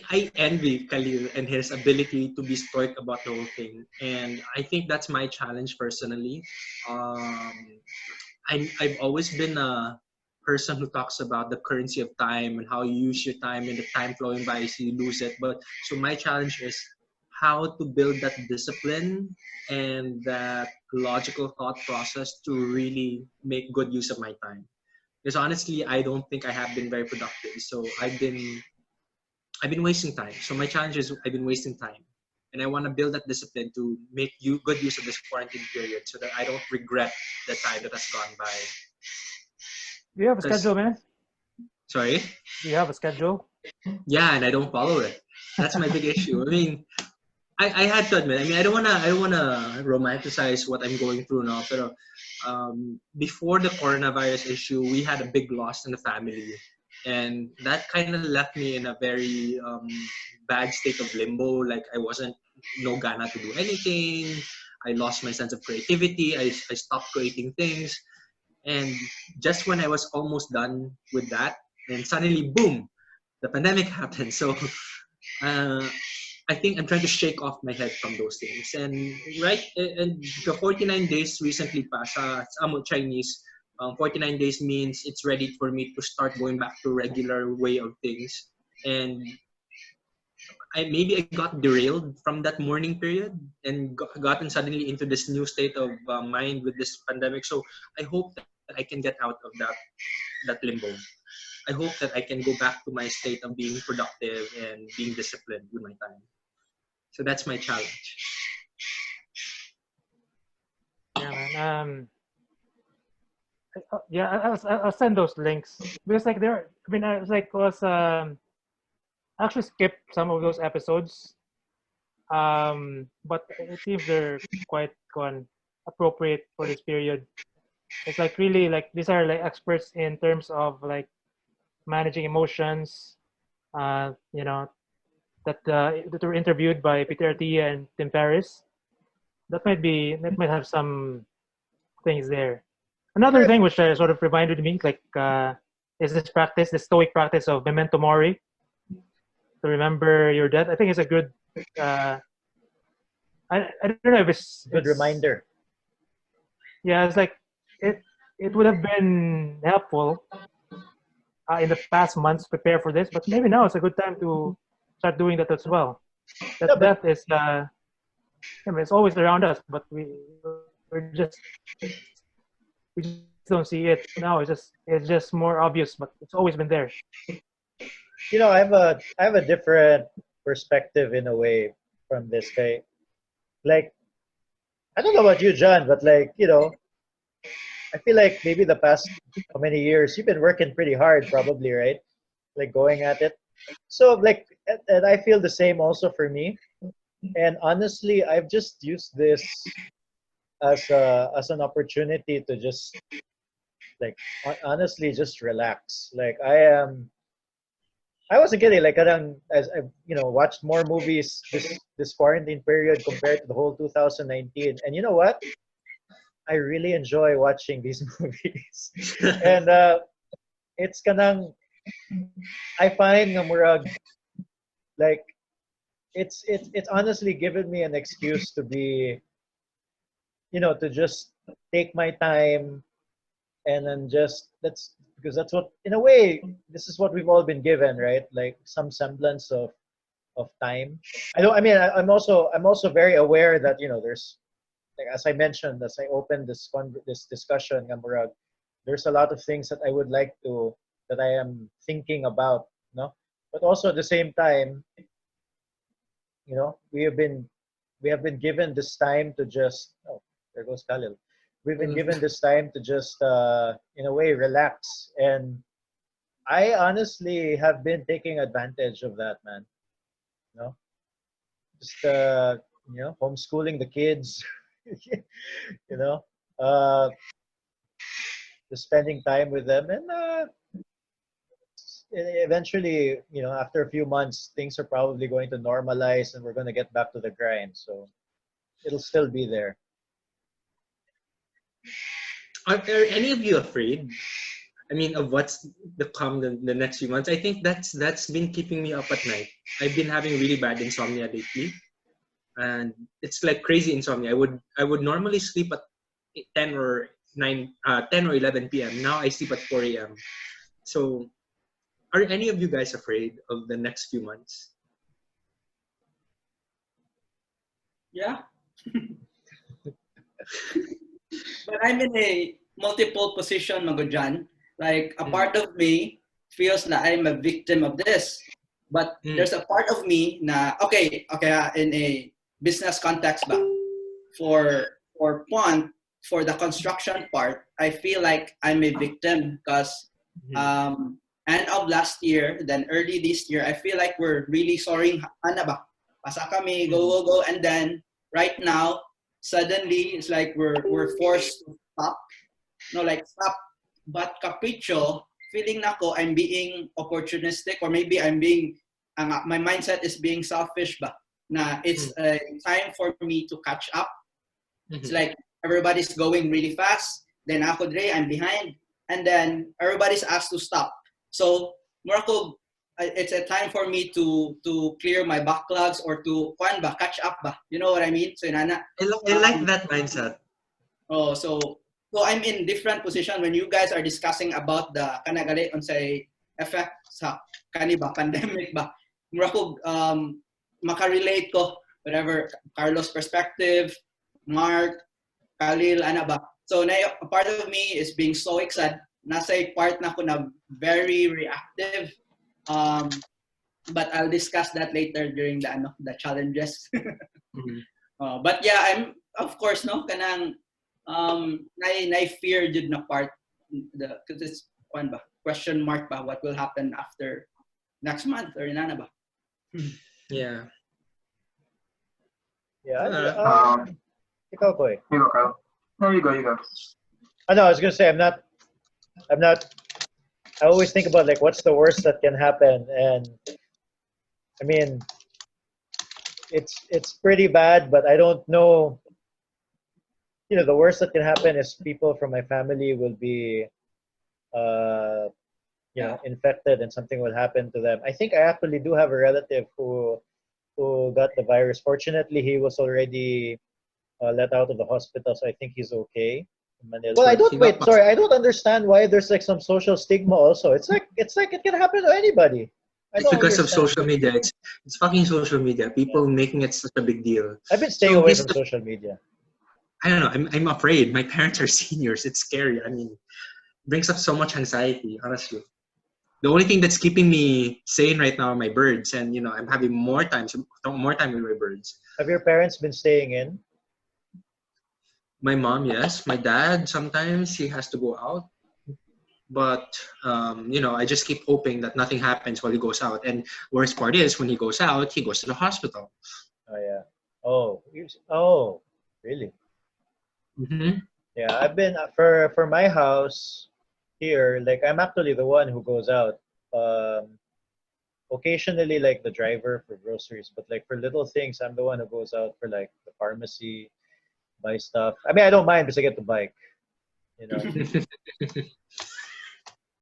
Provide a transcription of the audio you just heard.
I envy Khalil and his ability to be stoic about the whole thing, and I think that's my challenge personally. Um, I've always been a person who talks about the currency of time and how you use your time, and the time flowing by so you lose it. But so my challenge is how to build that discipline and that logical thought process to really make good use of my time. Because honestly, I don't think I have been very productive. So I've been wasting time. So my challenge is I've been wasting time. And I want to build that discipline to make good use of this quarantine period so that I don't regret the time that has gone by. Do you have a Because, schedule, man? sorry? Do you have a schedule? Yeah, and I don't follow it. That's my big issue. I mean, I had to admit, I mean, I don't wanna romanticize what I'm going through now, but before the coronavirus issue, we had a big loss in the family, and that kind of left me in a very bad state of limbo. Like I wasn't no gana to do anything. I lost my sense of creativity. I stopped creating things, and just when I was almost done with that, and suddenly, boom, the pandemic happened. So uh, I think I'm trying to shake off my head from those things. And right, and the 49 days recently passed. Sa Chinese, 49 days means it's ready for me to start going back to regular way of things. And maybe I got derailed from that morning period and gotten suddenly into this new state of mind with this pandemic. So I hope that I can get out of that limbo. I hope that I can go back to my state of being productive and being disciplined with my time. So that's my challenge. Yeah, man. Yeah, I'll send those links because like there. I mean, I was like I actually skipped some of those episodes, but it seems they're quite appropriate for this period. It's like really like these are like experts in terms of like managing emotions. You know that were interviewed by Peter Attia and Tim Ferriss. That might have some things there. Another thing which sort of reminded me like is this practice, the Stoic practice of memento mori, to remember your death. I think it's a good. Uh, I don't know if Good it's reminder. yeah, it's like it it would have been helpful in the past months prepare for this, but maybe now it's a good time to start doing that as well. Yeah, That but death is I mean, it's always around us, but we just don't see it now. It's just more obvious, but it's always been there. I have a different perspective in a way from this guy. Like, I don't know about you, John, but like, I feel like maybe the past how many years you've been working pretty hard, probably, right? Like going at it. So like, and I feel the same also for me. And honestly, I've just used this as an opportunity to just like honestly just relax. Like I wasn't kidding. Like, as I watched more movies this quarantine period compared to the whole 2019. And you know what? I really enjoy watching these movies. And it's kanang I find nga murag like it's honestly given me an excuse to be to just take my time and then just that's because that's what in a way this is what we've all been given, right? Like some semblance of time. I'm also very aware that there's like as I mentioned as I opened this discussion nga murag, there's a lot of things that I would like to that I am thinking about, no? But also at the same time, we have been given this time to just there goes Khalil. We've been given this time to just in a way relax, and I honestly have been taking advantage of that, man. You know, just homeschooling the kids, you know, uh, just spending time with them, and eventually, after a few months, things are probably going to normalize, and we're going to get back to the grind. So it'll still be there. Are any of you afraid? I mean, of what's to come the next few months, I think that's been keeping me up at night. I've been having really bad insomnia lately, and it's like crazy insomnia. I would normally sleep at 10 or 10 or 11 p.m. Now I sleep at 4 a.m. So, are any of you guys afraid of the next few months? Yeah. But I'm in a multiple position, Magojan. Like a part of me feels that I'm a victim of this. But there's a part of me na, okay, in a business context ba, for Pont, for the construction part, I feel like I'm a victim because end of last year, then early this year, I feel like we're really soaring, ano ba, pasa kami, go, and then right now, suddenly it's like we're forced to stop. No, like stop. But capricho, feeling na ko I'm being opportunistic, or maybe I'm being, my mindset is being selfish ba, na it's a time for me to catch up. It's like everybody's going really fast, then ako dre, I'm behind, and then everybody's asked to stop. So Morocco, it's a time for me to clear my backlogs or to catch up ba. You know what I mean? So nana, I like that mindset. oh, so I'm in different position when you guys are discussing about the kanagali on say effect sa kaniba pandemic ba. Morocco, makarelate ko whatever Carlos perspective, Mark, Khalil, ana ba. So na a part of me is being so excited. Nasa part na ko na very reactive. But I'll discuss that later during the challenges. But yeah, I'm of course no kanang I fear did na part because it's question mark ba what will happen after next month or inana ba. Yeah. Yeah. Ikaw, Koy. You go, Kyle. No, you go. No, I was gonna say I'm not. I always think about like what's the worst that can happen, and I mean, it's pretty bad, but I don't know. You know, the worst that can happen is people from my family will be, infected, and something will happen to them. I think I actually do have a relative who got the virus. Fortunately, he was already let out of the hospital, so I think he's okay. Well, I don't wait. Sorry, I don't understand why there's like some social stigma. Also, it's like it can happen to anybody. It's because of social media. It's fucking social media. People making it such a big deal. I've been staying away from social media. I don't know. I'm afraid. My parents are seniors. It's scary. I mean, it brings up so much anxiety. Honestly, the only thing that's keeping me sane right now are my birds, and I'm having more time with my birds. Have your parents been staying in? My mom, yes. My dad, sometimes he has to go out. But, I just keep hoping that nothing happens while he goes out. And worst part is, when he goes out, he goes to the hospital. Oh, yeah. Oh, really? Mm-hmm. Yeah, I've been, for my house here, like, I'm actually the one who goes out. Occasionally, like, the driver for groceries. But, like, for little things, I'm the one who goes out for, like, the pharmacy, buy stuff. I mean, I don't mind because I get the bike,